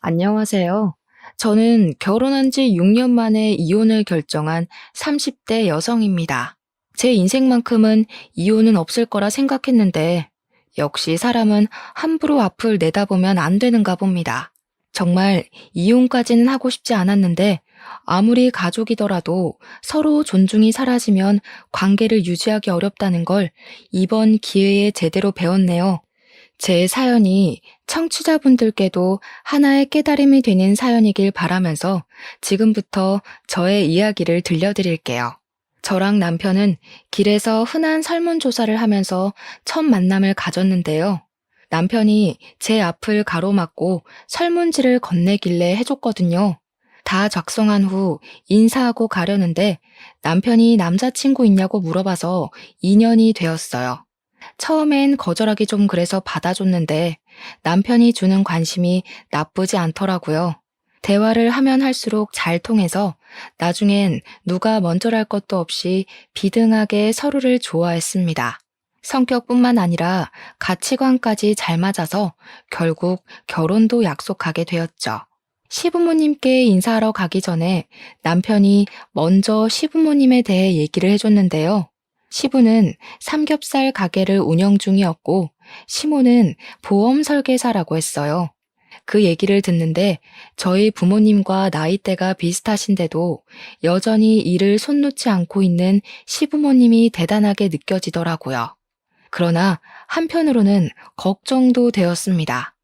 안녕하세요. 저는 결혼한 지 6년 만에 이혼을 결정한 30대 여성입니다. 제 인생만큼은 이혼은 없을 거라 생각했는데, 역시 사람은 함부로 앞을 내다보면 안 되는가 봅니다. 정말 이혼까지는 하고 싶지 않았는데, 아무리 가족이더라도 서로 존중이 사라지면 관계를 유지하기 어렵다는 걸 이번 기회에 제대로 배웠네요. 제 사연이 청취자분들께도 하나의 깨달음이 되는 사연이길 바라면서 지금부터 저의 이야기를 들려드릴게요. 저랑 남편은 길에서 흔한 설문조사를 하면서 첫 만남을 가졌는데요. 남편이 제 앞을 가로막고 설문지를 건네길래 해줬거든요. 다 작성한 후 인사하고 가려는데 남편이 남자친구 있냐고 물어봐서 인연이 되었어요. 처음엔 거절하기 좀 그래서 받아줬는데 남편이 주는 관심이 나쁘지 않더라고요. 대화를 하면 할수록 잘 통해서 나중엔 누가 먼저랄 것도 없이 비등하게 서로를 좋아했습니다. 성격뿐만 아니라 가치관까지 잘 맞아서 결국 결혼도 약속하게 되었죠. 시부모님께 인사하러 가기 전에 남편이 먼저 시부모님에 대해 얘기를 해줬는데요. 시부는 삼겹살 가게를 운영 중이었고, 시모는 보험 설계사라고 했어요. 그 얘기를 듣는데 저희 부모님과 나이대가 비슷하신데도 여전히 일을 손 놓지 않고 있는 시부모님이 대단하게 느껴지더라고요. 그러나 한편으로는 걱정도 되었습니다.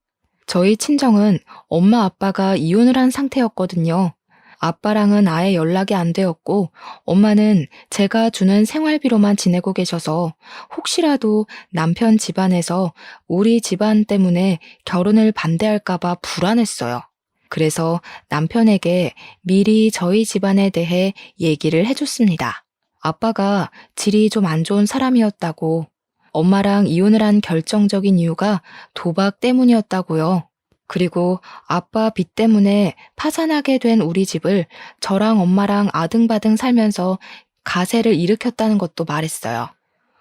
저희 친정은 엄마 아빠가 이혼을 한 상태였거든요. 아빠랑은 아예 연락이 안 되었고 엄마는 제가 주는 생활비로만 지내고 계셔서 혹시라도 남편 집안에서 우리 집안 때문에 결혼을 반대할까봐 불안했어요. 그래서 남편에게 미리 저희 집안에 대해 얘기를 해줬습니다. 아빠가 질이 좀 안 좋은 사람이었다고, 엄마랑 이혼을 한 결정적인 이유가 도박 때문이었다고요. 그리고 아빠 빚 때문에 파산하게 된 우리 집을 저랑 엄마랑 아등바등 살면서 가세를 일으켰다는 것도 말했어요.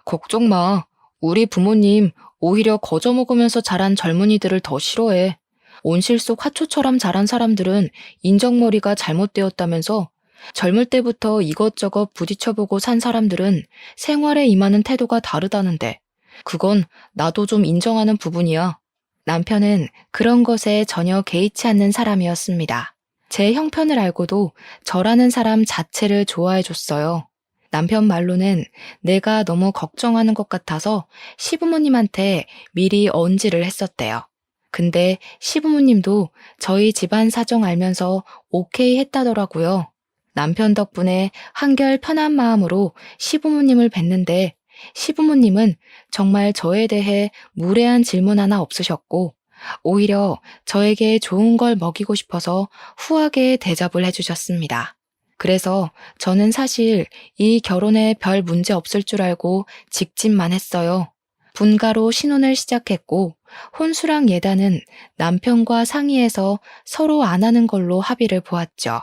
걱정 마. 우리 부모님 오히려 거저 먹으면서 자란 젊은이들을 더 싫어해. 온실 속 화초처럼 자란 사람들은 인정머리가 잘못되었다면서 젊을 때부터 이것저것 부딪혀보고 산 사람들은 생활에 임하는 태도가 다르다는데 그건 나도 좀 인정하는 부분이야. 남편은 그런 것에 전혀 개의치 않는 사람이었습니다. 제 형편을 알고도 저라는 사람 자체를 좋아해 줬어요. 남편 말로는 내가 너무 걱정하는 것 같아서 시부모님한테 미리 언지를 했었대요. 근데 시부모님도 저희 집안 사정 알면서 오케이 했다더라고요. 남편 덕분에 한결 편한 마음으로 시부모님을 뵀는데 시부모님은 정말 저에 대해 무례한 질문 하나 없으셨고 오히려 저에게 좋은 걸 먹이고 싶어서 후하게 대접을 해주셨습니다. 그래서 저는 사실 이 결혼에 별 문제 없을 줄 알고 직진만 했어요. 분가로 신혼을 시작했고 혼수랑 예단은 남편과 상의해서 서로 안 하는 걸로 합의를 보았죠.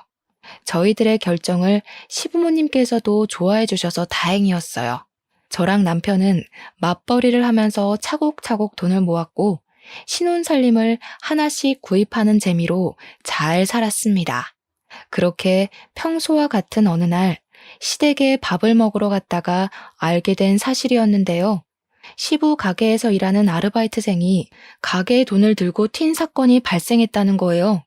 저희들의 결정을 시부모님께서도 좋아해 주셔서 다행이었어요. 저랑 남편은 맞벌이를 하면서 차곡차곡 돈을 모았고 신혼살림을 하나씩 구입하는 재미로 잘 살았습니다. 그렇게 평소와 같은 어느 날 시댁에 밥을 먹으러 갔다가 알게 된 사실이었는데요. 시부 가게에서 일하는 아르바이트생이 가게에 돈을 들고 튄 사건이 발생했다는 거예요.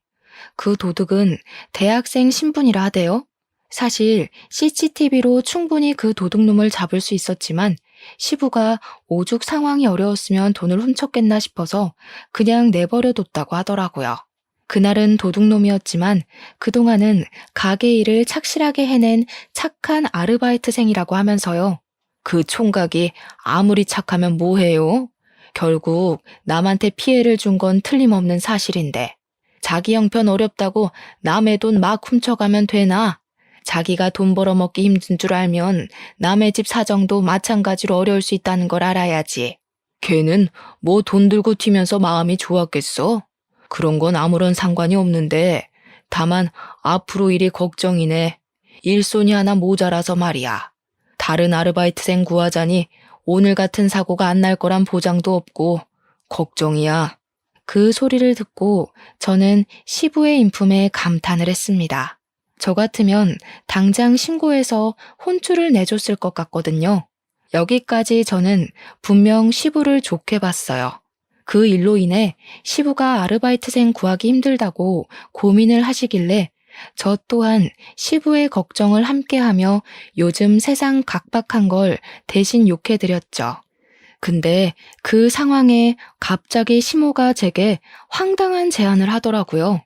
그 도둑은 대학생 신분이라 하대요. 사실 CCTV로 충분히 그 도둑놈을 잡을 수 있었지만 시부가 오죽 상황이 어려웠으면 돈을 훔쳤겠나 싶어서 그냥 내버려뒀다고 하더라고요. 그날은 도둑놈이었지만 그동안은 가게 일을 착실하게 해낸 착한 아르바이트생이라고 하면서요. 그 총각이 아무리 착하면 뭐해요? 결국 남한테 피해를 준 건 틀림없는 사실인데 자기 형편 어렵다고 남의 돈 막 훔쳐가면 되나? 자기가 돈 벌어먹기 힘든 줄 알면 남의 집 사정도 마찬가지로 어려울 수 있다는 걸 알아야지. 걔는 뭐 돈 들고 튀면서 마음이 좋았겠어? 그런 건 아무런 상관이 없는데 다만 앞으로 일이 걱정이네. 일손이 하나 모자라서 말이야. 다른 아르바이트생 구하자니 오늘 같은 사고가 안 날 거란 보장도 없고 걱정이야. 그 소리를 듣고 저는 시부의 인품에 감탄을 했습니다. 저 같으면 당장 신고해서 혼쭐을 내줬을 것 같거든요. 여기까지 저는 분명 시부를 좋게 봤어요. 그 일로 인해 시부가 아르바이트생 구하기 힘들다고 고민을 하시길래 저 또한 시부의 걱정을 함께하며 요즘 세상 각박한 걸 대신 욕해드렸죠. 근데 그 상황에 갑자기 시모가 제게 황당한 제안을 하더라고요.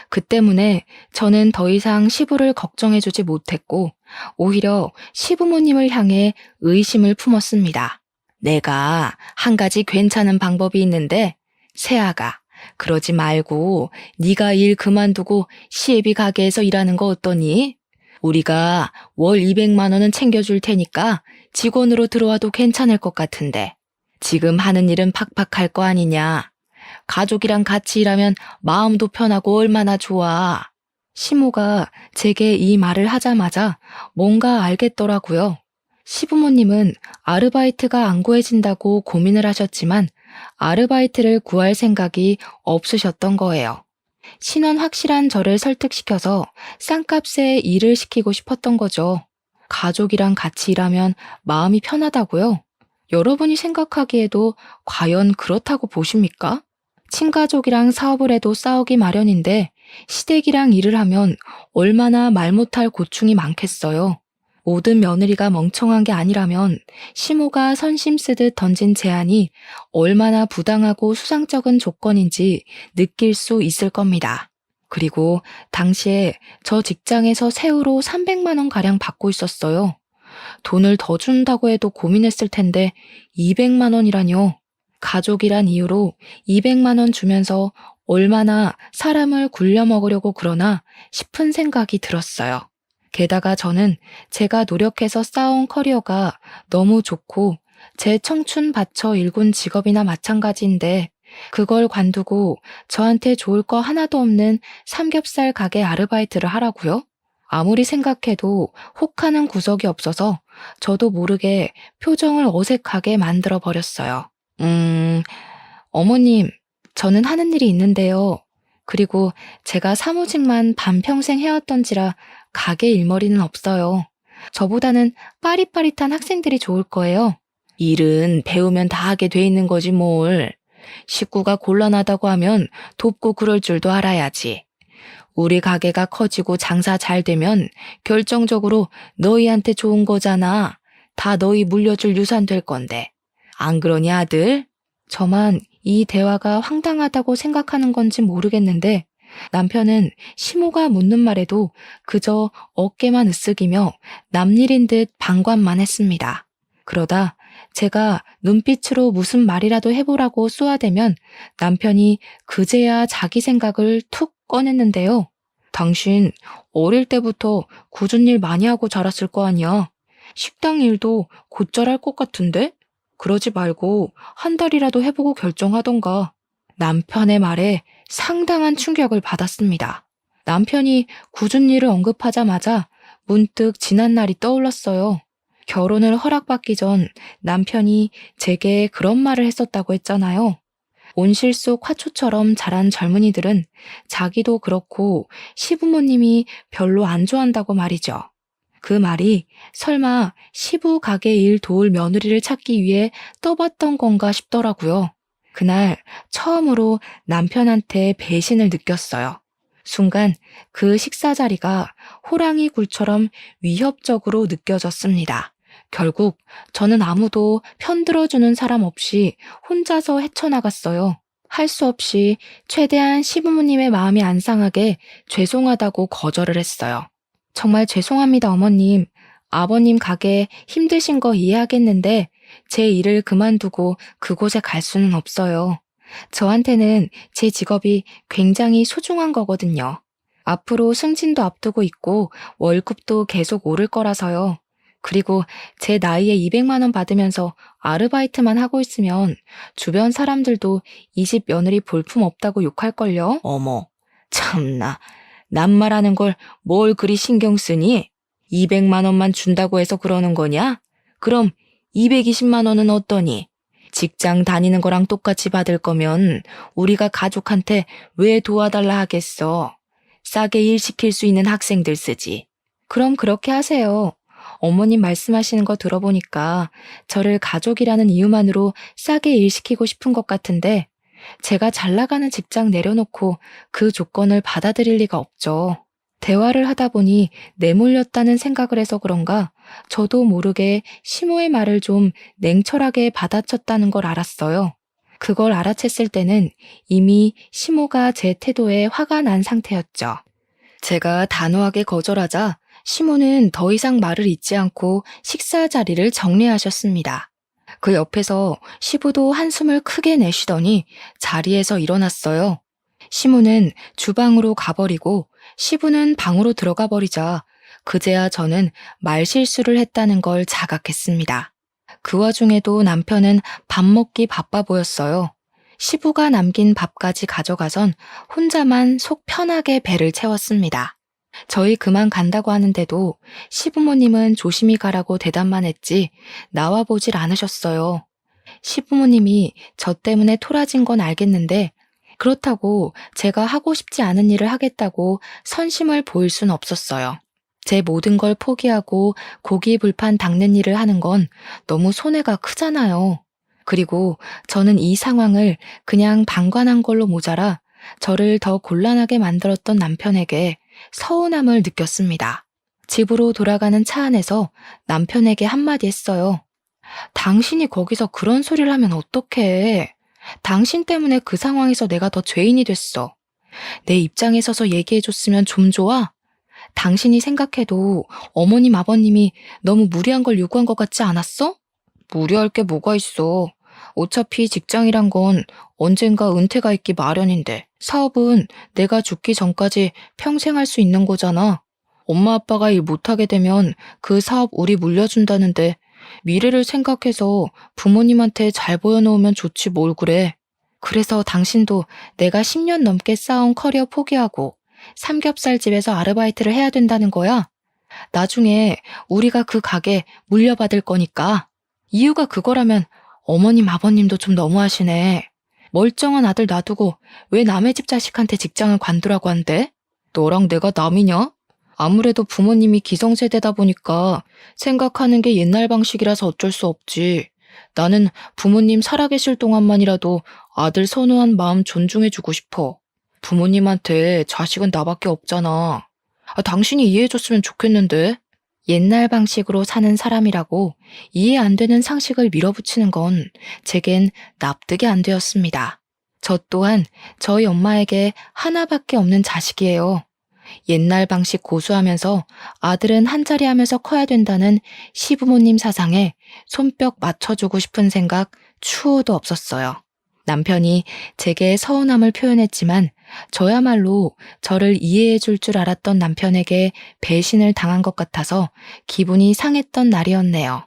그 때문에 저는 더 이상 시부를 걱정해주지 못했고 오히려 시부모님을 향해 의심을 품었습니다. 내가 한 가지 괜찮은 방법이 있는데 세아가 그러지 말고 네가 일 그만두고 시애비 가게에서 일하는 거 어떠니? 우리가 월 200만 원은 챙겨줄 테니까 직원으로 들어와도 괜찮을 것 같은데 지금 하는 일은 팍팍할 거 아니냐. 가족이랑 같이 일하면 마음도 편하고 얼마나 좋아. 시모가 제게 이 말을 하자마자 뭔가 알겠더라고요. 시부모님은 아르바이트가 안 구해진다고 고민을 하셨지만 아르바이트를 구할 생각이 없으셨던 거예요. 신원 확실한 저를 설득시켜서 싼값에 일을 시키고 싶었던 거죠. 가족이랑 같이 일하면 마음이 편하다고요? 여러분이 생각하기에도 과연 그렇다고 보십니까? 친가족이랑 사업을 해도 싸우기 마련인데 시댁이랑 일을 하면 얼마나 말 못할 고충이 많겠어요. 모든 며느리가 멍청한 게 아니라면 시모가 선심 쓰듯 던진 제안이 얼마나 부당하고 수상쩍은 조건인지 느낄 수 있을 겁니다. 그리고 당시에 저 직장에서 세후로 300만 원 가량 받고 있었어요. 돈을 더 준다고 해도 고민했을 텐데 200만 원이라뇨. 가족이란 이유로 200만 원 주면서 얼마나 사람을 굴려먹으려고 그러나 싶은 생각이 들었어요. 게다가 저는 제가 노력해서 쌓아온 커리어가 너무 좋고 제 청춘 바쳐 일군 직업이나 마찬가지인데 그걸 관두고 저한테 좋을 거 하나도 없는 삼겹살 가게 아르바이트를 하라고요? 아무리 생각해도 혹하는 구석이 없어서 저도 모르게 표정을 어색하게 만들어 버렸어요. 어머님, 저는 하는 일이 있는데요. 그리고 제가 사무직만 반평생 해왔던지라 가게 일머리는 없어요. 저보다는 빠릿빠릿한 학생들이 좋을 거예요. 일은 배우면 다 하게 돼 있는 거지 뭘. 식구가 곤란하다고 하면 돕고 그럴 줄도 알아야지. 우리 가게가 커지고 장사 잘 되면 결정적으로 너희한테 좋은 거잖아. 다 너희 물려줄 유산 될 건데. 안 그러니 아들? 저만 이 대화가 황당하다고 생각하는 건지 모르겠는데 남편은 시모가 묻는 말에도 그저 어깨만 으쓱이며 남일인 듯 방관만 했습니다. 그러다 제가 눈빛으로 무슨 말이라도 해보라고 쏘아대면 남편이 그제야 자기 생각을 툭 꺼냈는데요. 당신 어릴 때부터 굳은 일 많이 하고 자랐을 거 아니야. 식당 일도 곧잘 할 것 같은데? 그러지 말고 한 달이라도 해보고 결정하던가. 남편의 말에 상당한 충격을 받았습니다. 남편이 굳은 일을 언급하자마자 문득 지난 날이 떠올랐어요. 결혼을 허락받기 전 남편이 제게 그런 말을 했었다고 했잖아요. 온실 속 화초처럼 자란 젊은이들은 자기도 그렇고 시부모님이 별로 안 좋아한다고 말이죠. 그 말이 설마 시부 가게 일 도울 며느리를 찾기 위해 떠봤던 건가 싶더라고요. 그날 처음으로 남편한테 배신을 느꼈어요. 순간 그 식사 자리가 호랑이 굴처럼 위협적으로 느껴졌습니다. 결국 저는 아무도 편들어주는 사람 없이 혼자서 헤쳐나갔어요. 할 수 없이 최대한 시부모님의 마음이 안 상하게 죄송하다고 거절을 했어요. 정말 죄송합니다, 어머님. 아버님 가게 힘드신 거 이해하겠는데 제 일을 그만두고 그곳에 갈 수는 없어요. 저한테는 제 직업이 굉장히 소중한 거거든요. 앞으로 승진도 앞두고 있고 월급도 계속 오를 거라서요. 그리고 제 나이에 200만 원 받으면서 아르바이트만 하고 있으면 주변 사람들도 이 집 며느리 볼품 없다고 욕할걸요? 어머, 참나. 낱말하는 걸 뭘 그리 신경 쓰니? 200만 원만 준다고 해서 그러는 거냐? 그럼 220만 원은 어떠니? 직장 다니는 거랑 똑같이 받을 거면 우리가 가족한테 왜 도와달라 하겠어. 싸게 일 시킬 수 있는 학생들 쓰지. 그럼 그렇게 하세요. 어머님 말씀하시는 거 들어보니까 저를 가족이라는 이유만으로 싸게 일 시키고 싶은 것 같은데 제가 잘 나가는 직장 내려놓고 그 조건을 받아들일 리가 없죠. 대화를 하다 보니 내몰렸다는 생각을 해서 그런가 저도 모르게 시모의 말을 좀 냉철하게 받아쳤다는 걸 알았어요. 그걸 알아챘을 때는 이미 시모가 제 태도에 화가 난 상태였죠. 제가 단호하게 거절하자 시모는 더 이상 말을 잇지 않고 식사 자리를 정리하셨습니다. 그 옆에서 시부도 한숨을 크게 내쉬더니 자리에서 일어났어요. 시모는 주방으로 가버리고 시부는 방으로 들어가 버리자 그제야 저는 말실수를 했다는 걸 자각했습니다. 그 와중에도 남편은 밥 먹기 바빠 보였어요. 시부가 남긴 밥까지 가져가선 혼자만 속 편하게 배를 채웠습니다. 저희 그만 간다고 하는데도 시부모님은 조심히 가라고 대답만 했지 나와보질 않으셨어요. 시부모님이 저 때문에 토라진 건 알겠는데 그렇다고 제가 하고 싶지 않은 일을 하겠다고 선심을 보일 순 없었어요. 제 모든 걸 포기하고 고기 불판 닦는 일을 하는 건 너무 손해가 크잖아요. 그리고 저는 이 상황을 그냥 방관한 걸로 모자라 저를 더 곤란하게 만들었던 남편에게 서운함을 느꼈습니다. 집으로 돌아가는 차 안에서 남편에게 한마디 했어요. 당신이 거기서 그런 소리를 하면 어떡해. 당신 때문에 그 상황에서 내가 더 죄인이 됐어. 내 입장에 서서 얘기해줬으면 좀 좋아? 당신이 생각해도 어머님 아버님이 너무 무리한 걸 요구한 것 같지 않았어? 무리할 게 뭐가 있어. 어차피 직장이란 건 언젠가 은퇴가 있기 마련인데 사업은 내가 죽기 전까지 평생 할 수 있는 거잖아. 엄마 아빠가 일 못하게 되면 그 사업 우리 물려준다는데 미래를 생각해서 부모님한테 잘 보여놓으면 좋지 뭘 그래. 그래서 당신도 내가 10년 넘게 쌓은 커리어 포기하고 삼겹살 집에서 아르바이트를 해야 된다는 거야? 나중에 우리가 그 가게 물려받을 거니까. 이유가 그거라면 어머님 아버님도 좀 너무하시네. 멀쩡한 아들 놔두고 왜 남의 집 자식한테 직장을 관두라고 한대? 너랑 내가 남이냐? 아무래도 부모님이 기성세대다 보니까 생각하는 게 옛날 방식이라서 어쩔 수 없지. 나는 부모님 살아계실 동안만이라도 아들 선호한 마음 존중해주고 싶어. 부모님한테 자식은 나밖에 없잖아. 당신이 이해해줬으면 좋겠는데. 옛날 방식으로 사는 사람이라고 이해 안 되는 상식을 밀어붙이는 건 제겐 납득이 안 되었습니다. 저 또한 저희 엄마에게 하나밖에 없는 자식이에요. 옛날 방식 고수하면서 아들은 한자리 하면서 커야 된다는 시부모님 사상에 손뼉 맞춰주고 싶은 생각 추호도 없었어요. 남편이 제게 서운함을 표현했지만 저야말로 저를 이해해 줄 줄 알았던 남편에게 배신을 당한 것 같아서 기분이 상했던 날이었네요.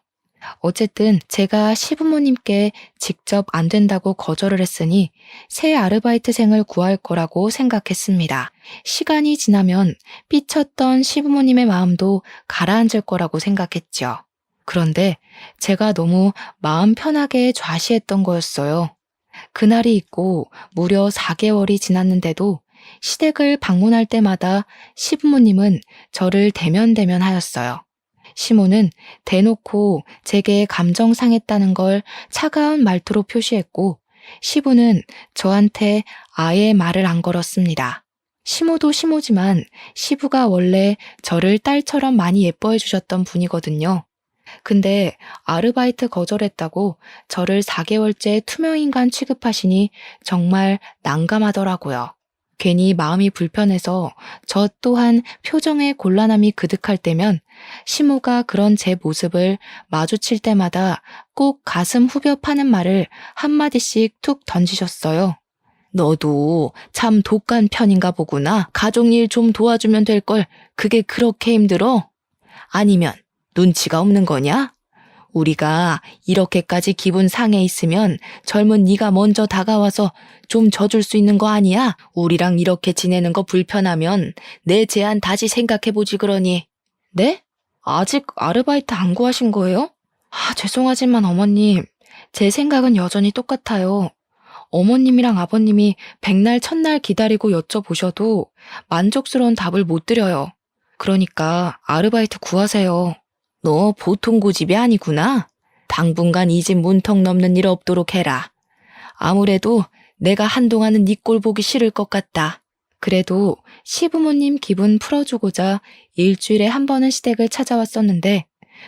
어쨌든 제가 시부모님께 직접 안 된다고 거절을 했으니 새 아르바이트생을 구할 거라고 생각했습니다. 시간이 지나면 삐쳤던 시부모님의 마음도 가라앉을 거라고 생각했죠. 그런데 제가 너무 마음 편하게 좌시했던 거였어요. 그날이 있고 무려 4개월이 지났는데도 시댁을 방문할 때마다 시부모님은 저를 대면대면하였어요. 시모는 대놓고 제게 감정 상했다는 걸 차가운 말투로 표시했고 시부는 저한테 아예 말을 안 걸었습니다. 시모도 시모지만 시부가 원래 저를 딸처럼 많이 예뻐해 주셨던 분이거든요. 근데 아르바이트 거절했다고 저를 4개월째 투명인간 취급하시니 정말 난감하더라고요. 괜히 마음이 불편해서 저 또한 표정에 곤란함이 그득할 때면 시모가 그런 제 모습을 마주칠 때마다 꼭 가슴 후벼 파는 말을 한마디씩 툭 던지셨어요. 너도 참 독한 편인가 보구나. 가족일 좀 도와주면 될 걸 그게 그렇게 힘들어? 아니면 눈치가 없는 거냐? 우리가 이렇게까지 기분 상해 있으면 젊은 네가 먼저 다가와서 좀 져줄 수 있는 거 아니야? 우리랑 이렇게 지내는 거 불편하면 내 제안 다시 생각해보지 그러니. 네? 아직 아르바이트 안 구하신 거예요? 죄송하지만 어머님, 제 생각은 여전히 똑같아요. 어머님이랑 아버님이 백날 첫날 기다리고 여쭤보셔도 만족스러운 답을 못 드려요. 그러니까 아르바이트 구하세요. 너 보통 고집이 아니구나. 당분간 이 집 문턱 넘는 일 없도록 해라. 아무래도 내가 한동안은 네 꼴 보기 싫을 것 같다. 그래도 시부모님 기분 풀어주고자 일주일에 한 번은 시댁을 찾아왔었는데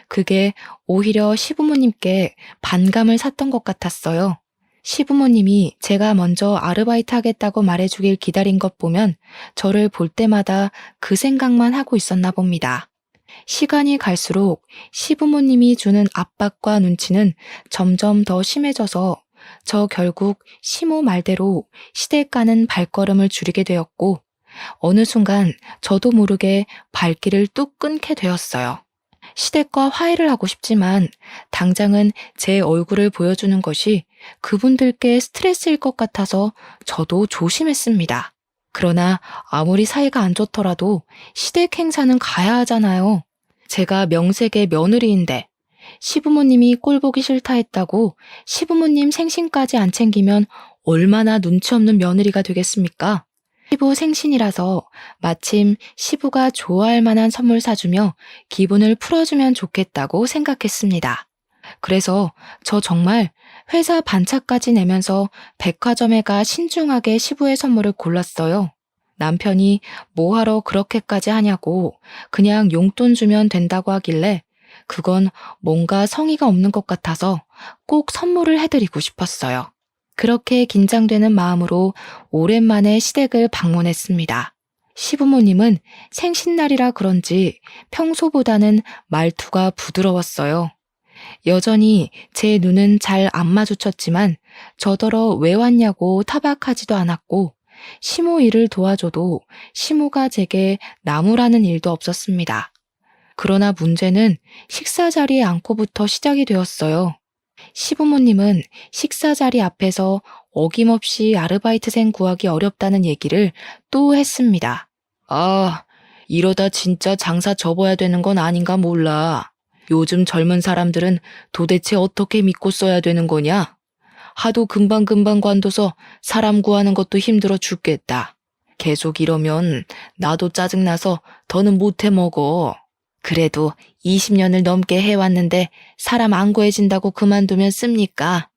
그게 오히려 시부모님께 반감을 샀던 것 같았어요. 시부모님이 제가 먼저 아르바이트 하겠다고 말해주길 기다린 것 보면 저를 볼 때마다 그 생각만 하고 있었나 봅니다. 시간이 갈수록 시부모님이 주는 압박과 눈치는 점점 더 심해져서 저 결국 시모 말대로 시댁 가는 발걸음을 줄이게 되었고 어느 순간 저도 모르게 발길을 뚝 끊게 되었어요. 시댁과 화해를 하고 싶지만 당장은 제 얼굴을 보여주는 것이 그분들께 스트레스일 것 같아서 저도 조심했습니다. 그러나 아무리 사이가 안 좋더라도 시댁 행사는 가야 하잖아요. 제가 명색의 며느리인데 시부모님이 꼴 보기 싫다 했다고 시부모님 생신까지 안 챙기면 얼마나 눈치 없는 며느리가 되겠습니까? 시부 생신이라서 마침 시부가 좋아할 만한 선물 사주며 기분을 풀어주면 좋겠다고 생각했습니다. 그래서 저 정말 회사 반차까지 내면서 백화점에 가 신중하게 시부의 선물을 골랐어요. 남편이 뭐하러 그렇게까지 하냐고 그냥 용돈 주면 된다고 하길래 그건 뭔가 성의가 없는 것 같아서 꼭 선물을 해드리고 싶었어요. 그렇게 긴장되는 마음으로 오랜만에 시댁을 방문했습니다. 시부모님은 생신날이라 그런지 평소보다는 말투가 부드러웠어요. 여전히 제 눈은 잘 안 마주쳤지만 저더러 왜 왔냐고 타박하지도 않았고 시모 일을 도와줘도 시모가 제게 나무라는 일도 없었습니다. 그러나 문제는 식사 자리에 앉고부터 시작이 되었어요. 시부모님은 식사 자리 앞에서 어김없이 아르바이트생 구하기 어렵다는 얘기를 또 했습니다. 아, 이러다 진짜 장사 접어야 되는 건 아닌가 몰라. 요즘 젊은 사람들은 도대체 어떻게 믿고 써야 되는 거냐? 하도 금방금방 관둬서 사람 구하는 것도 힘들어 죽겠다. 계속 이러면 나도 짜증나서 더는 못해 먹어. 그래도 20년을 넘게 해왔는데 사람 안 구해진다고 그만두면 씁니까?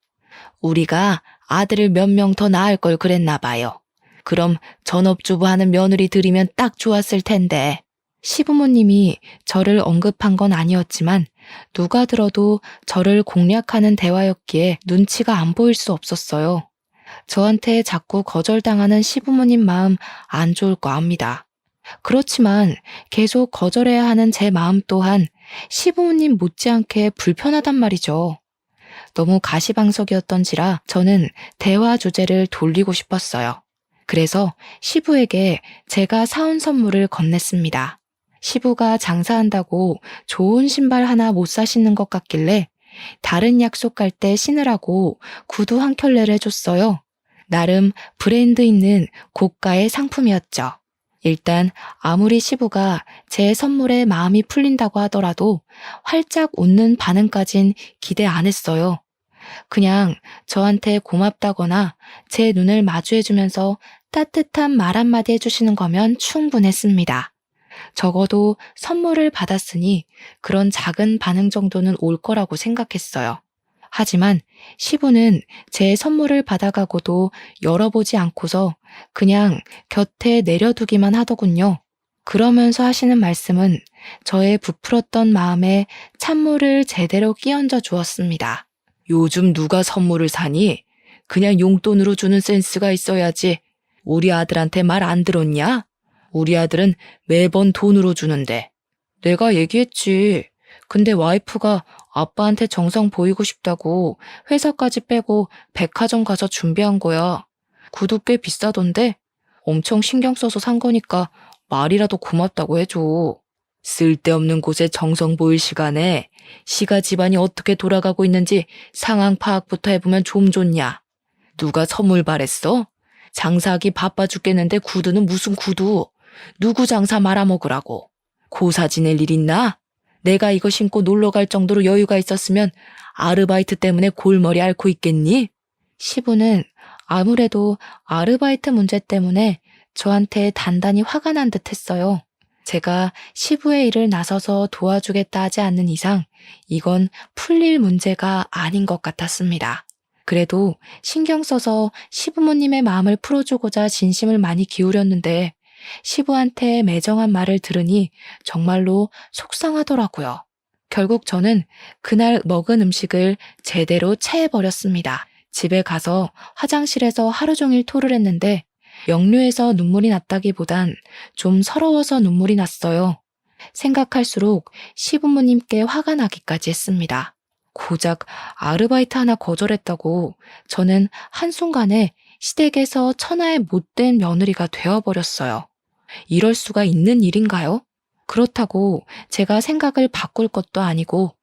우리가 아들을 몇 명 더 낳을 걸 그랬나 봐요. 그럼 전업주부 하는 며느리 들이면 딱 좋았을 텐데. 시부모님이 저를 언급한 건 아니었지만 누가 들어도 저를 공략하는 대화였기에 눈치가 안 보일 수 없었어요. 저한테 자꾸 거절당하는 시부모님 마음 안 좋을 거 압니다. 그렇지만 계속 거절해야 하는 제 마음 또한 시부모님 못지않게 불편하단 말이죠. 너무 가시방석이었던지라 저는 대화 주제를 돌리고 싶었어요. 그래서 시부에게 제가 사온 선물을 건넸습니다. 시부가 장사한다고 좋은 신발 하나 못 사시는 것 같길래 다른 약속 갈 때 신으라고 구두 한 켤레를 해줬어요. 나름 브랜드 있는 고가의 상품이었죠. 일단 아무리 시부가 제 선물에 마음이 풀린다고 하더라도 활짝 웃는 반응까진 기대 안 했어요. 그냥 저한테 고맙다거나 제 눈을 마주해주면서 따뜻한 말 한마디 해주시는 거면 충분했습니다. 적어도 선물을 받았으니 그런 작은 반응 정도는 올 거라고 생각했어요. 하지만 시부는 제 선물을 받아가고도 열어보지 않고서 그냥 곁에 내려두기만 하더군요. 그러면서 하시는 말씀은 저의 부풀었던 마음에 찬물을 제대로 끼얹어 주었습니다. 요즘 누가 선물을 사니? 그냥 용돈으로 주는 센스가 있어야지. 우리 아들한테 말 안 들었냐? 우리 아들은 매번 돈으로 주는데. 내가 얘기했지. 근데 와이프가 아빠한테 정성 보이고 싶다고 회사까지 빼고 백화점 가서 준비한 거야. 구두 꽤 비싸던데? 엄청 신경 써서 산 거니까 말이라도 고맙다고 해줘. 쓸데없는 곳에 정성 보일 시간에 시가 집안이 어떻게 돌아가고 있는지 상황 파악부터 해보면 좀 좋냐. 누가 선물 바랬어? 장사하기 바빠 죽겠는데 구두는 무슨 구두? 누구 장사 말아먹으라고. 고사 지낼 일 있나? 내가 이거 신고 놀러 갈 정도로 여유가 있었으면 아르바이트 때문에 골머리 앓고 있겠니? 시부는 아무래도 아르바이트 문제 때문에 저한테 단단히 화가 난 듯 했어요. 제가 시부의 일을 나서서 도와주겠다 하지 않는 이상 이건 풀릴 문제가 아닌 것 같았습니다. 그래도 신경 써서 시부모님의 마음을 풀어주고자 진심을 많이 기울였는데 시부한테 매정한 말을 들으니 정말로 속상하더라고요. 결국 저는 그날 먹은 음식을 제대로 체해버렸습니다. 집에 가서 화장실에서 하루 종일 토를 했는데 역류해서 눈물이 났다기보단 좀 서러워서 눈물이 났어요. 생각할수록 시부모님께 화가 나기까지 했습니다. 고작 아르바이트 하나 거절했다고 저는 한순간에 시댁에서 천하의 못된 며느리가 되어버렸어요. 이럴 수가 있는 일인가요? 그렇다고 제가 생각을 바꿀 것도 아니고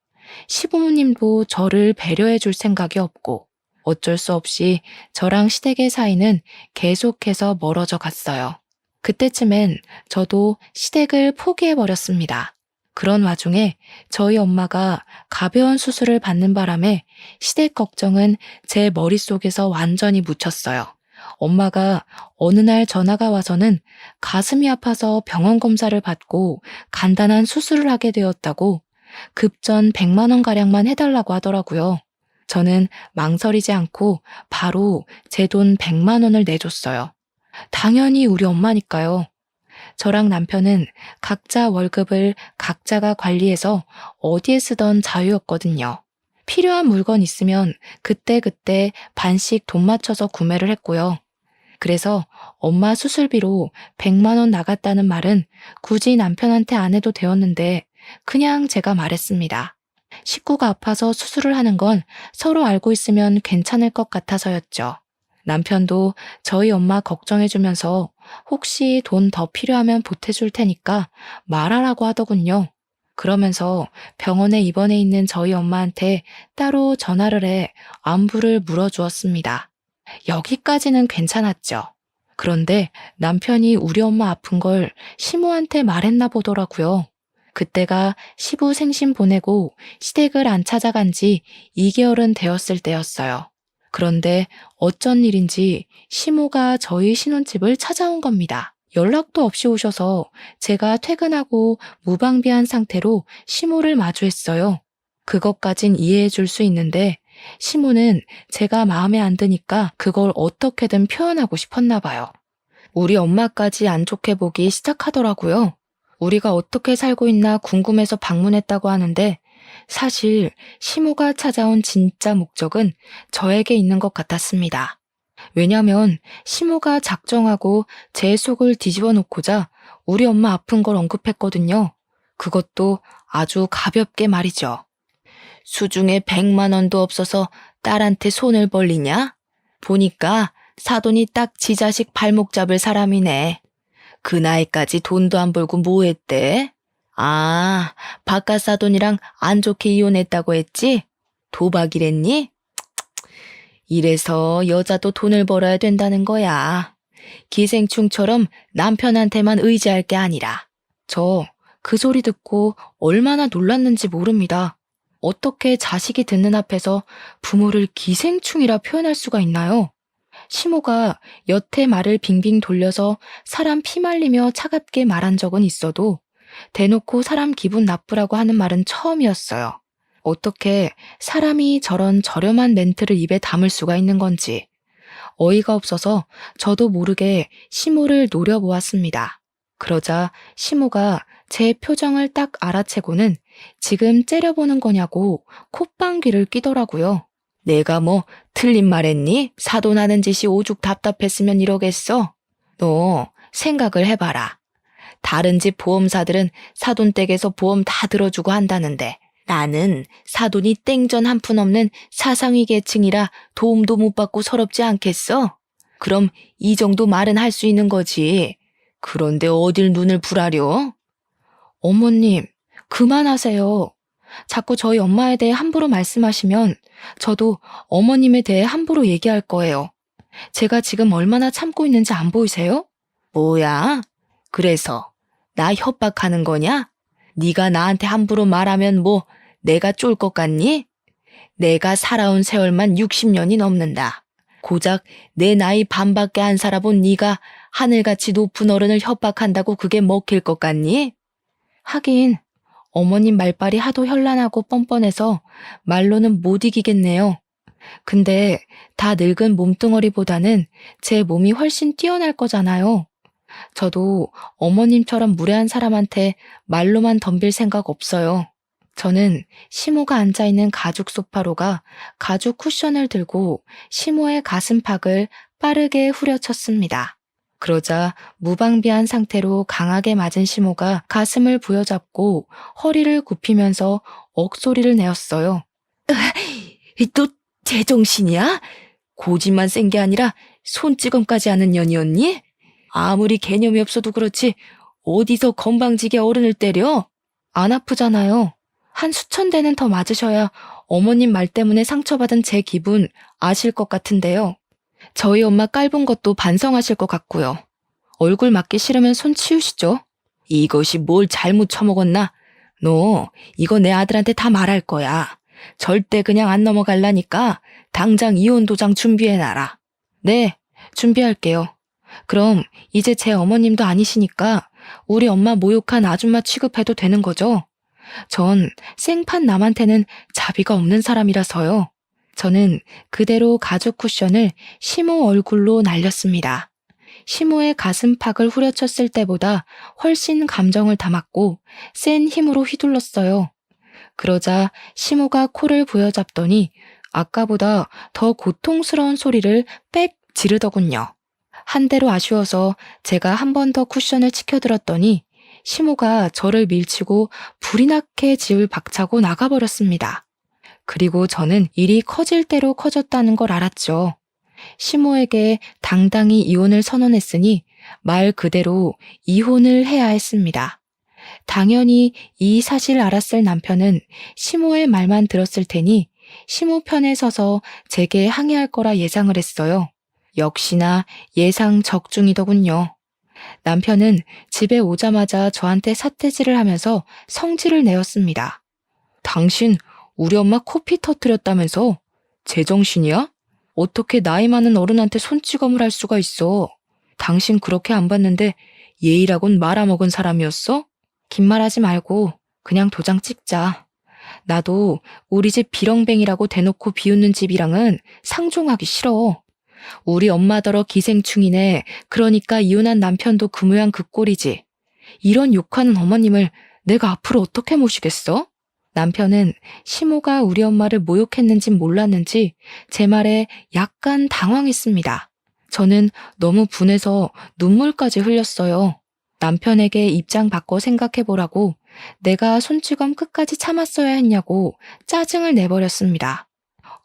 시부모님도 저를 배려해 줄 생각이 없고 어쩔 수 없이 저랑 시댁의 사이는 계속해서 멀어져 갔어요. 그때쯤엔 저도 시댁을 포기해버렸습니다. 그런 와중에 저희 엄마가 가벼운 수술을 받는 바람에 시댁 걱정은 제 머릿속에서 완전히 묻혔어요. 엄마가 어느 날 전화가 와서는 가슴이 아파서 병원 검사를 받고 간단한 수술을 하게 되었다고 급전 100만 원가량만 해달라고 하더라고요. 저는 망설이지 않고 바로 제 돈 100만 원을 내줬어요. 당연히 우리 엄마니까요. 저랑 남편은 각자 월급을 각자가 관리해서 어디에 쓰던 자유였거든요. 필요한 물건 있으면 그때그때 반씩 돈 맞춰서 구매를 했고요. 그래서 엄마 수술비로 100만 원 나갔다는 말은 굳이 남편한테 안 해도 되었는데 그냥 제가 말했습니다. 식구가 아파서 수술을 하는 건 서로 알고 있으면 괜찮을 것 같아서였죠. 남편도 저희 엄마 걱정해주면서 혹시 돈 더 필요하면 보태줄 테니까 말하라고 하더군요. 그러면서 병원에 입원해 있는 저희 엄마한테 따로 전화를 해 안부를 물어주었습니다. 여기까지는 괜찮았죠. 그런데 남편이 우리 엄마 아픈 걸 시모한테 말했나 보더라고요. 그때가 시부 생신 보내고 시댁을 안 찾아간 지 2개월은 되었을 때였어요. 그런데 어쩐 일인지 시모가 저희 신혼집을 찾아온 겁니다. 연락도 없이 오셔서 제가 퇴근하고 무방비한 상태로 시모를 마주했어요. 그것까진 이해해 줄 수 있는데 시모는 제가 마음에 안 드니까 그걸 어떻게든 표현하고 싶었나 봐요. 우리 엄마까지 안 좋게 보기 시작하더라고요. 우리가 어떻게 살고 있나 궁금해서 방문했다고 하는데 사실 시모가 찾아온 진짜 목적은 저에게 있는 것 같았습니다. 왜냐면 시모가 작정하고 제 속을 뒤집어 놓고자 우리 엄마 아픈 걸 언급했거든요. 그것도 아주 가볍게 말이죠. 수중에 100만 원도 없어서 딸한테 손을 벌리냐? 보니까 사돈이 딱 지 자식 발목 잡을 사람이네. 그 나이까지 돈도 안 벌고 뭐 했대? 아, 바깥 사돈이랑 안 좋게 이혼했다고 했지? 도박이랬니? 이래서 여자도 돈을 벌어야 된다는 거야. 기생충처럼 남편한테만 의지할 게 아니라. 저 그 소리 듣고 얼마나 놀랐는지 모릅니다. 어떻게 자식이 듣는 앞에서 부모를 기생충이라 표현할 수가 있나요? 시모가 여태 말을 빙빙 돌려서 사람 피말리며 차갑게 말한 적은 있어도 대놓고 사람 기분 나쁘라고 하는 말은 처음이었어요. 어떻게 사람이 저런 저렴한 멘트를 입에 담을 수가 있는 건지 어이가 없어서 저도 모르게 시모를 노려보았습니다. 그러자 시모가 제 표정을 딱 알아채고는 지금 째려보는 거냐고 콧방귀를 뀌더라고요. 내가 뭐 틀린 말 했니? 사돈하는 짓이 오죽 답답했으면 이러겠어? 너 생각을 해봐라. 다른 집 보험사들은 사돈 댁에서 보험 다 들어주고 한다는데 나는 사돈이 땡전 한 푼 없는 사상위 계층이라 도움도 못 받고 서럽지 않겠어? 그럼 이 정도 말은 할 수 있는 거지. 그런데 어딜 눈을 부라려? 어머님, 그만하세요. 자꾸 저희 엄마에 대해 함부로 말씀하시면 저도 어머님에 대해 함부로 얘기할 거예요. 제가 지금 얼마나 참고 있는지 안 보이세요? 뭐야? 그래서 나 협박하는 거냐? 네가 나한테 함부로 말하면 뭐 내가 쫄 것 같니? 내가 살아온 세월만 60년이 넘는다. 고작 내 나이 반밖에 안 살아본 네가 하늘같이 높은 어른을 협박한다고 그게 먹힐 것 같니? 하긴 어머님 말발이 하도 현란하고 뻔뻔해서 말로는 못 이기겠네요. 근데 다 늙은 몸뚱어리보다는 제 몸이 훨씬 뛰어날 거잖아요. 저도 어머님처럼 무례한 사람한테 말로만 덤빌 생각 없어요. 저는 시모가 앉아있는 가죽 소파로가 가죽 쿠션을 들고 시모의 가슴팍을 빠르게 후려쳤습니다. 그러자 무방비한 상태로 강하게 맞은 시모가 가슴을 부여잡고 허리를 굽히면서 억소리를 내었어요. 또 제정신이야? 고집만 센 게 아니라 손찌검까지 하는 년이었니? 아무리 개념이 없어도 그렇지 어디서 건방지게 어른을 때려? 안 아프잖아요. 한 수천 대는 더 맞으셔야 어머님 말 때문에 상처받은 제 기분 아실 것 같은데요. 저희 엄마 깔본 것도 반성하실 것 같고요. 얼굴 맞기 싫으면 손 치우시죠. 이것이 뭘 잘못 처먹었나? 너 이거 내 아들한테 다 말할 거야. 절대 그냥 안 넘어갈라니까 당장 이혼 도장 준비해놔라. 네, 준비할게요. 그럼 이제 제 어머님도 아니시니까 우리 엄마 모욕한 아줌마 취급해도 되는 거죠? 전 생판 남한테는 자비가 없는 사람이라서요. 저는 그대로 가죽 쿠션을 시모 얼굴로 날렸습니다. 시모의 가슴팍을 후려쳤을 때보다 훨씬 감정을 담았고 센 힘으로 휘둘렀어요. 그러자 시모가 코를 부여잡더니 아까보다 더 고통스러운 소리를 빽 지르더군요. 한 대로 아쉬워서 제가 한 번 더 쿠션을 치켜들었더니 시모가 저를 밀치고 불이 나게 집을 박차고 나가버렸습니다. 그리고 저는 일이 커질 대로 커졌다는 걸 알았죠. 시모에게 당당히 이혼을 선언했으니 말 그대로 이혼을 해야 했습니다. 당연히 이 사실을 알았을 남편은 시모의 말만 들었을 테니 시모 편에 서서 제게 항의할 거라 예상을 했어요. 역시나 예상 적중이더군요. 남편은 집에 오자마자 저한테 삿대질을 하면서 성질을 내었습니다. 당신 우리 엄마 코피 터뜨렸다면서? 제정신이야? 어떻게 나이 많은 어른한테 손찌검을 할 수가 있어? 당신 그렇게 안 봤는데 예의라곤 말아먹은 사람이었어? 긴 말하지 말고 그냥 도장 찍자. 나도 우리 집 비렁뱅이라고 대놓고 비웃는 집이랑은 상종하기 싫어. 우리 엄마더러 기생충이네. 그러니까 이혼한 남편도 그 모양 그 꼴이지. 이런 욕하는 어머님을 내가 앞으로 어떻게 모시겠어? 남편은 시모가 우리 엄마를 모욕했는진 몰랐는지 제 말에 약간 당황했습니다. 저는 너무 분해서 눈물까지 흘렸어요. 남편에게 입장 바꿔 생각해보라고 내가 손찌검 끝까지 참았어야 했냐고 짜증을 내버렸습니다.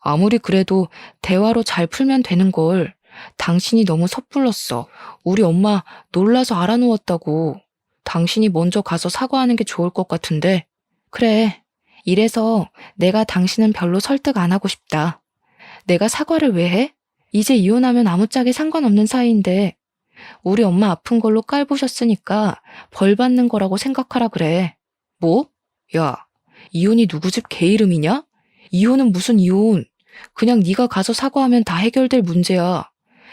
아무리 그래도 대화로 잘 풀면 되는 걸. 당신이 너무 섣불렀어. 우리 엄마 놀라서 알아누웠다고. 당신이 먼저 가서 사과하는 게 좋을 것 같은데. 그래. 이래서 내가 당신은 별로 설득 안 하고 싶다. 내가 사과를 왜 해? 이제 이혼하면 아무짝에 상관없는 사이인데 우리 엄마 아픈 걸로 깔보셨으니까 벌 받는 거라고 생각하라 그래. 뭐? 야, 이혼이 누구 집 개 이름이냐? 이혼은 무슨 이혼? 그냥 네가 가서 사과하면 다 해결될 문제야.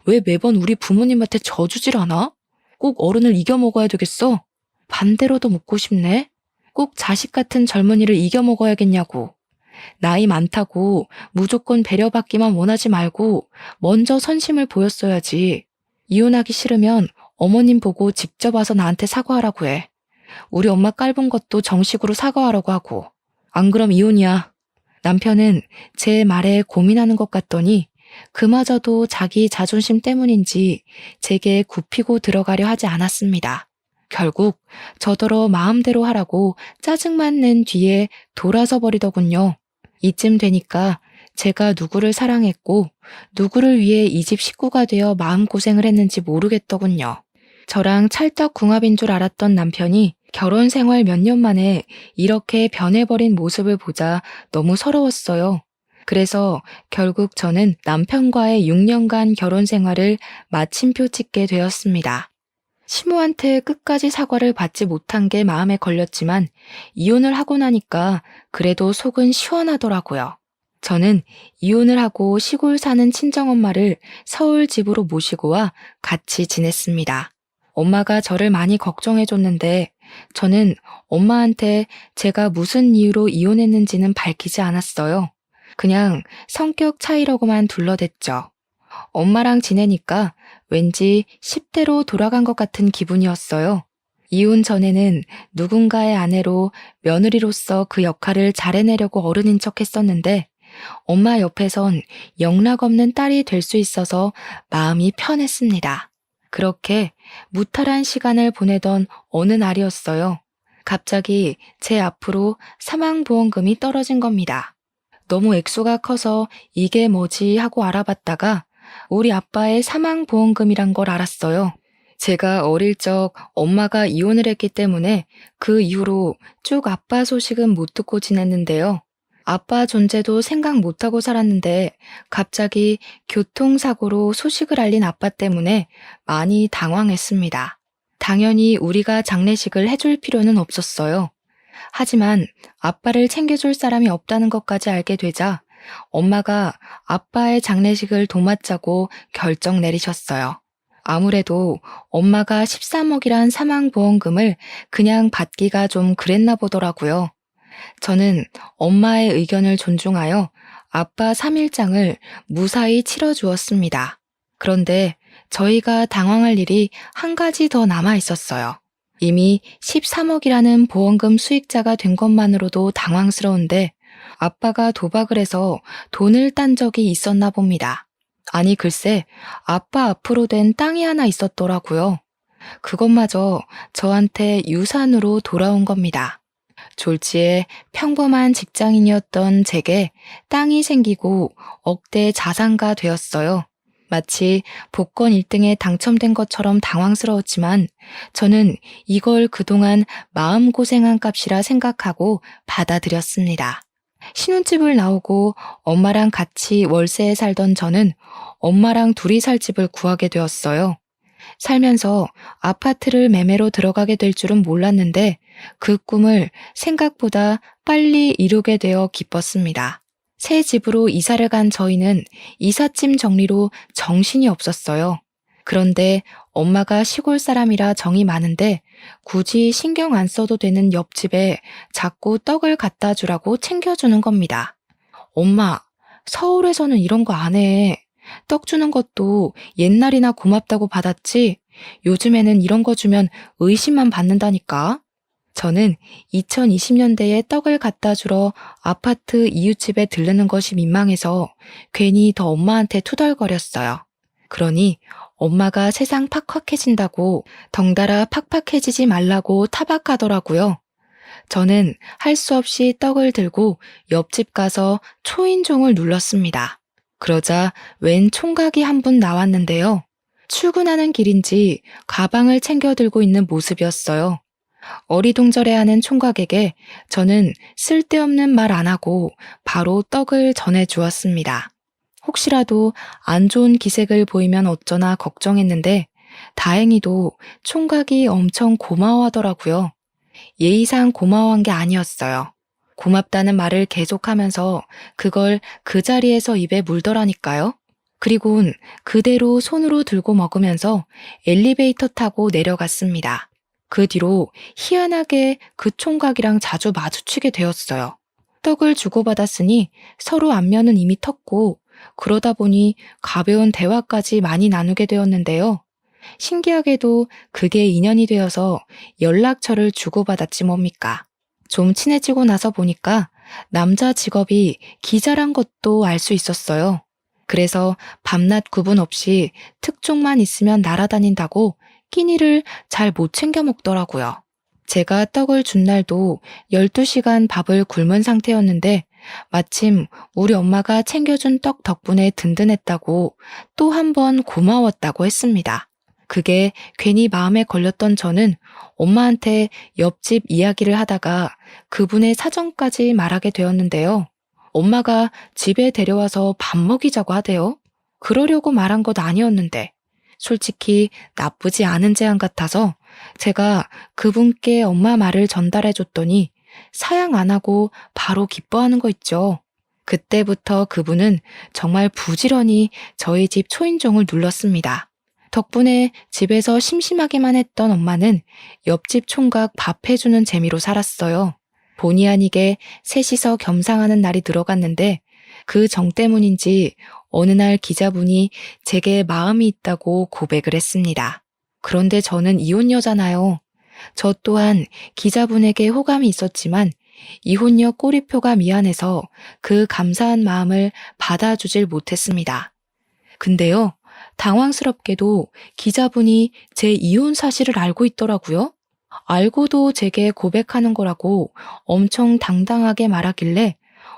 왜 매번 우리 부모님한테 져주질 않아? 꼭 어른을 이겨먹어야 되겠어? 반대로도 묻고 싶네. 꼭 자식 같은 젊은이를 이겨먹어야겠냐고. 나이 많다고 무조건 배려받기만 원하지 말고 먼저 선심을 보였어야지. 이혼하기 싫으면 어머님 보고 직접 와서 나한테 사과하라고 해. 우리 엄마 깔본 것도 정식으로 사과하라고 하고. 안 그럼 이혼이야. 남편은 제 말에 고민하는 것 같더니 그마저도 자기 자존심 때문인지 제게 굽히고 들어가려 하지 않았습니다. 결국 저더러 마음대로 하라고 짜증만 낸 뒤에 돌아서 버리더군요. 이쯤 되니까 제가 누구를 사랑했고 누구를 위해 이 집 식구가 되어 마음고생을 했는지 모르겠더군요. 저랑 찰떡궁합인 줄 알았던 남편이 결혼 생활 몇 년 만에 이렇게 변해버린 모습을 보자 너무 서러웠어요. 그래서 결국 저는 남편과의 6년간 결혼 생활을 마침표 찍게 되었습니다. 시모한테 끝까지 사과를 받지 못한 게 마음에 걸렸지만 이혼을 하고 나니까 그래도 속은 시원하더라고요. 저는 이혼을 하고 시골 사는 친정엄마를 서울 집으로 모시고 와 같이 지냈습니다. 엄마가 저를 많이 걱정해줬는데 저는 엄마한테 제가 무슨 이유로 이혼했는지는 밝히지 않았어요. 그냥 성격 차이라고만 둘러댔죠. 엄마랑 지내니까 왠지 10대로 돌아간 것 같은 기분이었어요. 이혼 전에는 누군가의 아내로 며느리로서 그 역할을 잘 해내려고 어른인 척 했었는데 엄마 옆에선 영락없는 딸이 될 수 있어서 마음이 편했습니다. 그렇게 무탈한 시간을 보내던 어느 날이었어요. 갑자기 제 앞으로 사망보험금이 떨어진 겁니다. 너무 액수가 커서 이게 뭐지 하고 알아봤다가 우리 아빠의 사망보험금이란 걸 알았어요. 제가 어릴 적 엄마가 이혼을 했기 때문에 그 이후로 쭉 아빠 소식은 못 듣고 지냈는데요. 아빠 존재도 생각 못하고 살았는데 갑자기 교통사고로 소식을 알린 아빠 때문에 많이 당황했습니다. 당연히 우리가 장례식을 해줄 필요는 없었어요. 하지만 아빠를 챙겨줄 사람이 없다는 것까지 알게 되자 엄마가 아빠의 장례식을 도맡자고 결정 내리셨어요. 아무래도 엄마가 13억이란 사망보험금을 그냥 받기가 좀 그랬나 보더라고요. 저는 엄마의 의견을 존중하여 아빠 3일장을 무사히 치러주었습니다. 그런데 저희가 당황할 일이 한 가지 더 남아 있었어요. 이미 13억이라는 보험금 수익자가 된 것만으로도 당황스러운데 아빠가 도박을 해서 돈을 딴 적이 있었나 봅니다. 아니 글쎄 아빠 앞으로 된 땅이 하나 있었더라고요. 그것마저 저한테 유산으로 돌아온 겁니다. 졸지에 평범한 직장인이었던 제게 땅이 생기고 억대 자산가 되었어요. 마치 복권 1등에 당첨된 것처럼 당황스러웠지만 저는 이걸 그동안 마음고생한 값이라 생각하고 받아들였습니다. 신혼집을 나오고 엄마랑 같이 월세에 살던 저는 엄마랑 둘이 살 집을 구하게 되었어요. 살면서 아파트를 매매로 들어가게 될 줄은 몰랐는데 그 꿈을 생각보다 빨리 이루게 되어 기뻤습니다. 새 집으로 이사를 간 저희는 이삿짐 정리로 정신이 없었어요. 그런데 엄마가 시골 사람이라 정이 많은데 굳이 신경 안 써도 되는 옆집에 자꾸 떡을 갖다 주라고 챙겨주는 겁니다. 엄마, 서울에서는 이런 거 안 해. 떡 주는 것도 옛날이나 고맙다고 받았지 요즘에는 이런 거 주면 의심만 받는다니까. 저는 2020년대에 떡을 갖다 주러 아파트 이웃집에 들르는 것이 민망해서 괜히 더 엄마한테 투덜거렸어요. 그러니 엄마가 세상 팍팍해진다고 덩달아 팍팍해지지 말라고 타박하더라고요. 저는 할 수 없이 떡을 들고 옆집 가서 초인종을 눌렀습니다. 그러자 웬 총각이 한 분 나왔는데요. 출근하는 길인지 가방을 챙겨 들고 있는 모습이었어요. 어리둥절해하는 총각에게 저는 쓸데없는 말 안 하고 바로 떡을 전해주었습니다. 혹시라도 안 좋은 기색을 보이면 어쩌나 걱정했는데 다행히도 총각이 엄청 고마워하더라고요. 예의상 고마워한 게 아니었어요. 고맙다는 말을 계속하면서 그걸 그 자리에서 입에 물더라니까요. 그리곤 그대로 손으로 들고 먹으면서 엘리베이터 타고 내려갔습니다. 그 뒤로 희한하게 그 총각이랑 자주 마주치게 되었어요. 떡을 주고받았으니 서로 안면은 이미 텄고 그러다 보니 가벼운 대화까지 많이 나누게 되었는데요. 신기하게도 그게 인연이 되어서 연락처를 주고받았지 뭡니까. 좀 친해지고 나서 보니까 남자 직업이 기자란 것도 알 수 있었어요. 그래서 밤낮 구분 없이 특종만 있으면 날아다닌다고 끼니를 잘 못 챙겨 먹더라고요. 제가 떡을 준 날도 12시간 밥을 굶은 상태였는데 마침 우리 엄마가 챙겨준 떡 덕분에 든든했다고 또 한 번 고마웠다고 했습니다. 그게 괜히 마음에 걸렸던 저는 엄마한테 옆집 이야기를 하다가 그분의 사정까지 말하게 되었는데요. 엄마가 집에 데려와서 밥 먹이자고 하대요. 그러려고 말한 것 아니었는데 솔직히 나쁘지 않은 제안 같아서 제가 그분께 엄마 말을 전달해 줬더니 사양 안 하고 바로 기뻐하는 거 있죠. 그때부터 그분은 정말 부지런히 저희 집 초인종을 눌렀습니다. 덕분에 집에서 심심하기만 했던 엄마는 옆집 총각 밥 해주는 재미로 살았어요. 본의 아니게 셋이서 겸상하는 날이 들어갔는데 그 정 때문인지 어느 날 기자분이 제게 마음이 있다고 고백을 했습니다. 그런데 저는 이혼녀잖아요. 저 또한 기자분에게 호감이 있었지만 이혼녀 꼬리표가 미안해서 그 감사한 마음을 받아주질 못했습니다. 근데요, 당황스럽게도 기자분이 제 이혼 사실을 알고 있더라고요. 알고도 제게 고백하는 거라고 엄청 당당하게 말하길래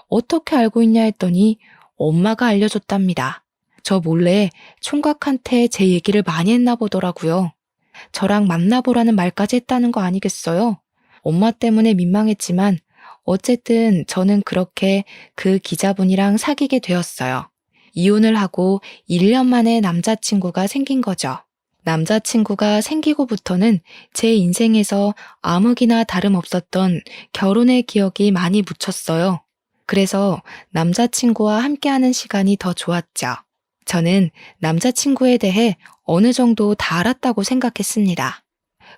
어떻게 알고 있냐 했더니 엄마가 알려줬답니다. 저 몰래 총각한테 제 얘기를 많이 했나 보더라고요. 저랑 만나보라는 말까지 했다는 거 아니겠어요? 엄마 때문에 민망했지만 어쨌든 저는 그렇게 그 기자분이랑 사귀게 되었어요. 이혼을 하고 1년 만에 남자친구가 생긴 거죠. 남자친구가 생기고부터는 제 인생에서 아무기나 다름없었던 결혼의 기억이 많이 묻혔어요. 그래서 남자친구와 함께하는 시간이 더 좋았죠. 저는 남자친구에 대해 어느 정도 다 알았다고 생각했습니다.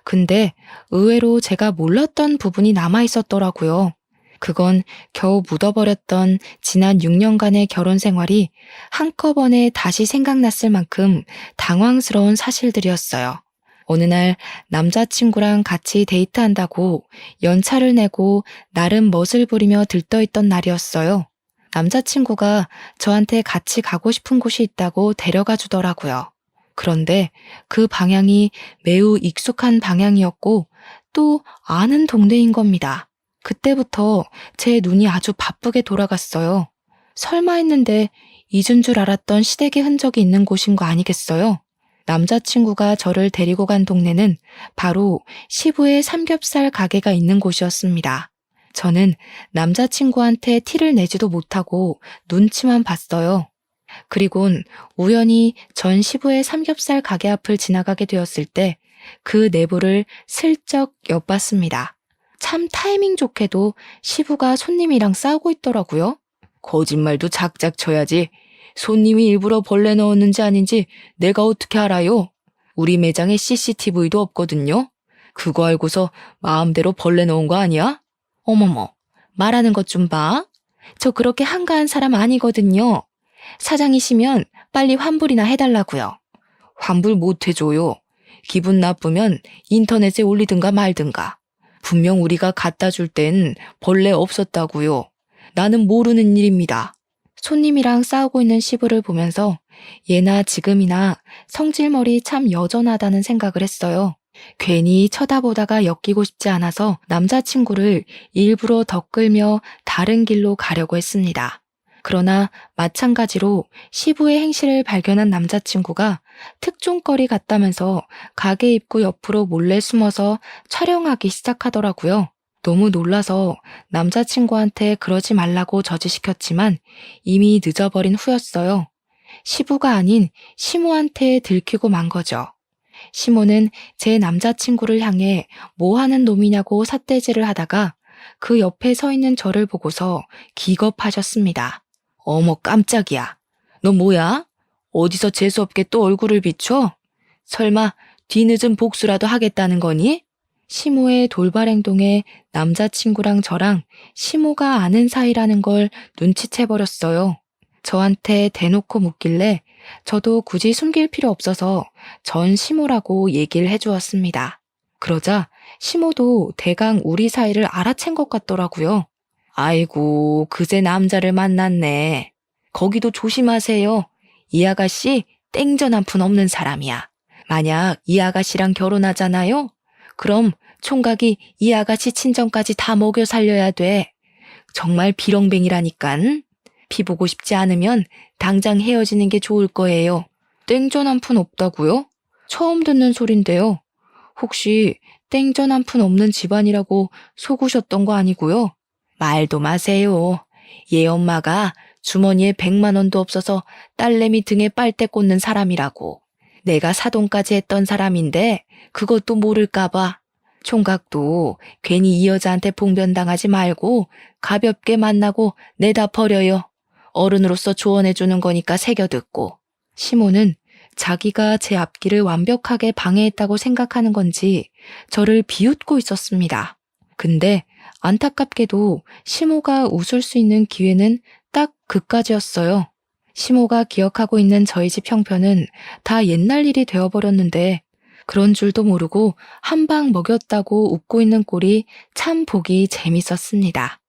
근데 의외로 제가 몰랐던 부분이 남아 있었더라고요. 그건 겨우 묻어버렸던 지난 6년간의 결혼 생활이 한꺼번에 다시 생각났을 만큼 당황스러운 사실들이었어요. 어느 날 남자친구랑 같이 데이트한다고 연차를 내고 나름 멋을 부리며 들떠있던 날이었어요. 남자친구가 저한테 같이 가고 싶은 곳이 있다고 데려가 주더라고요. 그런데 그 방향이 매우 익숙한 방향이었고 또 아는 동네인 겁니다. 그때부터 제 눈이 아주 바쁘게 돌아갔어요. 설마 했는데 잊은 줄 알았던 시댁의 흔적이 있는 곳인 거 아니겠어요? 남자친구가 저를 데리고 간 동네는 바로 시부의 삼겹살 가게가 있는 곳이었습니다. 저는 남자친구한테 티를 내지도 못하고 눈치만 봤어요. 그리곤 우연히 전 시부의 삼겹살 가게 앞을 지나가게 되었을 때 그 내부를 슬쩍 엿봤습니다. 참 타이밍 좋게도 시부가 손님이랑 싸우고 있더라고요. 거짓말도 작작 쳐야지. 손님이 일부러 벌레 넣었는지 아닌지 내가 어떻게 알아요? 우리 매장에 CCTV도 없거든요. 그거 알고서 마음대로 벌레 넣은 거 아니야? 어머머, 말하는 것 좀 봐. 저 그렇게 한가한 사람 아니거든요. 사장이시면 빨리 환불이나 해달라고요. 환불 못 해줘요. 기분 나쁘면 인터넷에 올리든가 말든가. 분명 우리가 갖다 줄 땐 벌레 없었다고요. 나는 모르는 일입니다. 손님이랑 싸우고 있는 시부를 보면서 예나 지금이나 성질머리 참 여전하다는 생각을 했어요. 괜히 쳐다보다가 엮이고 싶지 않아서 남자친구를 일부러 덧끌며 다른 길로 가려고 했습니다. 그러나 마찬가지로 시부의 행실을 발견한 남자친구가 특종거리 같다면서 가게 입구 옆으로 몰래 숨어서 촬영하기 시작하더라고요. 너무 놀라서 남자친구한테 그러지 말라고 저지시켰지만 이미 늦어버린 후였어요. 시부가 아닌 시모한테 들키고 만 거죠. 시모는 제 남자친구를 향해 뭐 하는 놈이냐고 삿대질을 하다가 그 옆에 서 있는 저를 보고서 기겁하셨습니다. 어머 깜짝이야. 너 뭐야? 어디서 재수없게 또 얼굴을 비춰? 설마 뒤늦은 복수라도 하겠다는 거니? 시모의 돌발 행동에 남자친구랑 저랑 시모가 아는 사이라는 걸 눈치채버렸어요. 저한테 대놓고 묻길래 저도 굳이 숨길 필요 없어서 전 시모라고 얘기를 해주었습니다. 그러자 시모도 대강 우리 사이를 알아챈 것 같더라고요. 아이고, 그새 남자를 만났네. 거기도 조심하세요. 이 아가씨 땡전 한 푼 없는 사람이야. 만약 이 아가씨랑 결혼하잖아요? 그럼 총각이 이 아가씨 친정까지 다 먹여 살려야 돼. 정말 비렁뱅이라니깐. 피 보고 싶지 않으면 당장 헤어지는 게 좋을 거예요. 땡전 한 푼 없다고요? 처음 듣는 소린데요. 혹시 땡전 한 푼 없는 집안이라고 속으셨던 거 아니고요? 말도 마세요. 얘 엄마가 주머니에 100만 원도 없어서 딸내미 등에 빨대 꽂는 사람이라고. 내가 사돈까지 했던 사람인데 그것도 모를까봐. 총각도 괜히 이 여자한테 봉변당하지 말고 가볍게 만나고 내다 버려요. 어른으로서 조언해주는 거니까 새겨듣고. 시모는 자기가 제 앞길을 완벽하게 방해했다고 생각하는 건지 저를 비웃고 있었습니다. 근데 안타깝게도 시모가 웃을 수 있는 기회는 딱 그까지였어요. 시모가 기억하고 있는 저희 집 형편은 다 옛날 일이 되어버렸는데 그런 줄도 모르고 한 방 먹였다고 웃고 있는 꼴이 참 보기 재밌었습니다.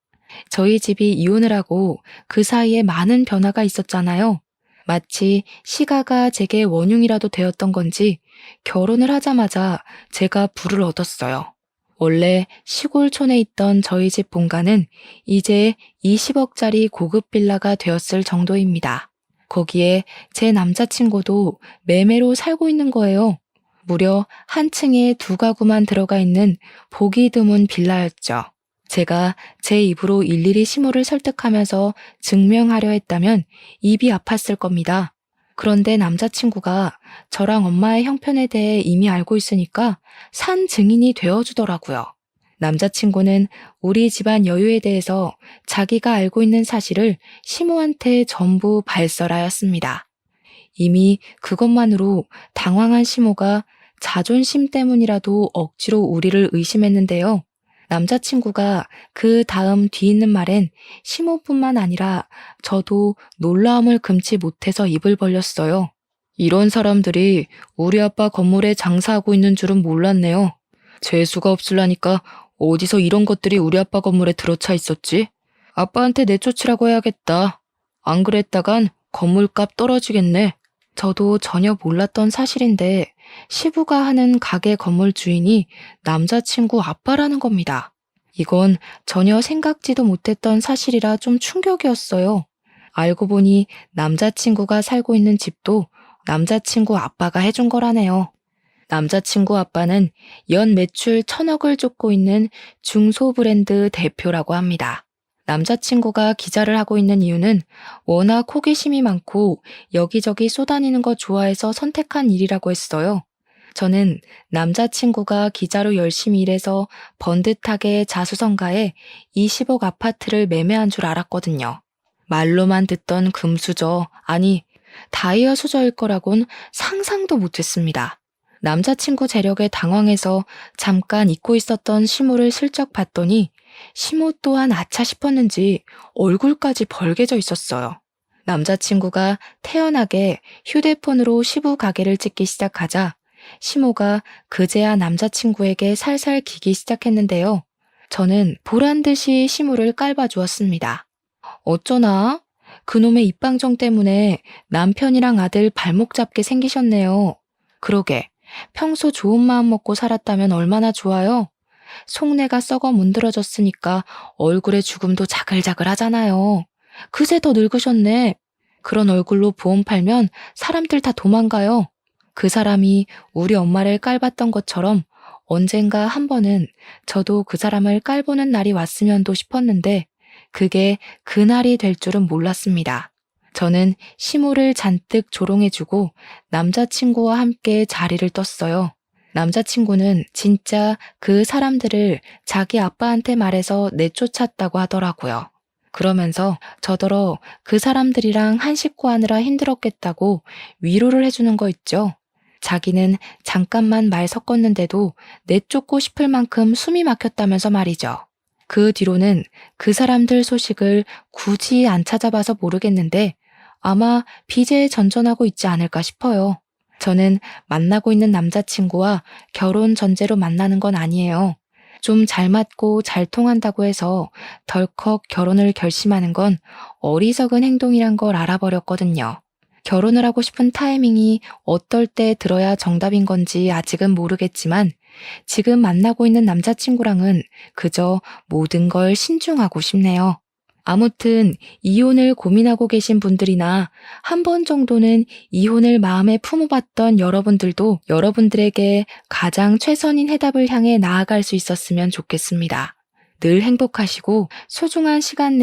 저희 집이 이혼을 하고 그 사이에 많은 변화가 있었잖아요. 마치 시가가 제게 원흉이라도 되었던 건지 결혼을 하자마자 제가 부를 얻었어요. 원래 시골촌에 있던 저희 집 본가는 이제 20억짜리 고급 빌라가 되었을 정도입니다. 거기에 제 남자친구도 매매로 살고 있는 거예요. 무려 한 층에 2가구만 들어가 있는 보기 드문 빌라였죠. 제가 제 입으로 일일이 시모를 설득하면서 증명하려 했다면 입이 아팠을 겁니다. 그런데 남자친구가 저랑 엄마의 형편에 대해 이미 알고 있으니까 산 증인이 되어주더라고요. 남자친구는 우리 집안 여유에 대해서 자기가 알고 있는 사실을 시모한테 전부 발설하였습니다. 이미 그것만으로 당황한 시모가 자존심 때문이라도 억지로 우리를 의심했는데요. 남자친구가 그 다음 뒤있는 말엔 시모뿐만 아니라 저도 놀라움을 금치 못해서 입을 벌렸어요. 이런 사람들이 우리 아빠 건물에 장사하고 있는 줄은 몰랐네요. 재수가 없을라니까 어디서 이런 것들이 우리 아빠 건물에 들어차 있었지? 아빠한테 내쫓으라고 해야겠다. 안 그랬다간 건물값 떨어지겠네. 저도 전혀 몰랐던 사실인데 시부가 하는 가게 건물 주인이 남자친구 아빠라는 겁니다. 이건 전혀 생각지도 못했던 사실이라 좀 충격이었어요. 알고 보니 남자친구가 살고 있는 집도 남자친구 아빠가 해준 거라네요. 남자친구 아빠는 연 매출 1,000억을 쫓고 있는 중소브랜드 대표라고 합니다. 남자친구가 기자를 하고 있는 이유는 워낙 호기심이 많고 여기저기 쏘다니는 거 좋아해서 선택한 일이라고 했어요. 저는 남자친구가 기자로 열심히 일해서 번듯하게 자수성가해 20억 아파트를 매매한 줄 알았거든요. 말로만 듣던 금수저, 아니 다이아 수저일 거라곤 상상도 못했습니다. 남자친구 재력에 당황해서 잠깐 잊고 있었던 시모를 슬쩍 봤더니 시모 또한 아차 싶었는지 얼굴까지 벌개져 있었어요. 남자친구가 태연하게 휴대폰으로 시부 가게를 찍기 시작하자 시모가 그제야 남자친구에게 살살 기기 시작했는데요. 저는 보란듯이 시모를 깔봐주었습니다. 어쩌나? 그놈의 입방정 때문에 남편이랑 아들 발목 잡게 생기셨네요. 그러게, 평소 좋은 마음 먹고 살았다면 얼마나 좋아요? 속내가 썩어 문드러졌으니까 얼굴에 죽음도 자글자글 하잖아요. 그새 더 늙으셨네. 그런 얼굴로 보험 팔면 사람들 다 도망가요. 그 사람이 우리 엄마를 깔봤던 것처럼 언젠가 한 번은 저도 그 사람을 깔보는 날이 왔으면도 싶었는데 그게 그날이 될 줄은 몰랐습니다. 저는 시모를 잔뜩 조롱해주고 남자친구와 함께 자리를 떴어요. 남자친구는 진짜 그 사람들을 자기 아빠한테 말해서 내쫓았다고 하더라고요. 그러면서 저더러 그 사람들이랑 한 식구 하느라 힘들었겠다고 위로를 해주는 거 있죠. 자기는 잠깐만 말 섞었는데도 내쫓고 싶을 만큼 숨이 막혔다면서 말이죠. 그 뒤로는 그 사람들 소식을 굳이 안 찾아봐서 모르겠는데 아마 빚에 전전하고 있지 않을까 싶어요. 저는 만나고 있는 남자친구와 결혼 전제로 만나는 건 아니에요. 좀 잘 맞고 잘 통한다고 해서 덜컥 결혼을 결심하는 건 어리석은 행동이란 걸 알아버렸거든요. 결혼을 하고 싶은 타이밍이 어떨 때 들어야 정답인 건지 아직은 모르겠지만 지금 만나고 있는 남자친구랑은 그저 모든 걸 신중하고 싶네요. 아무튼 이혼을 고민하고 계신 분들이나 한 번 정도는 이혼을 마음에 품어봤던 여러분들도 여러분들에게 가장 최선인 해답을 향해 나아갈 수 있었으면 좋겠습니다. 늘 행복하시고 소중한 시간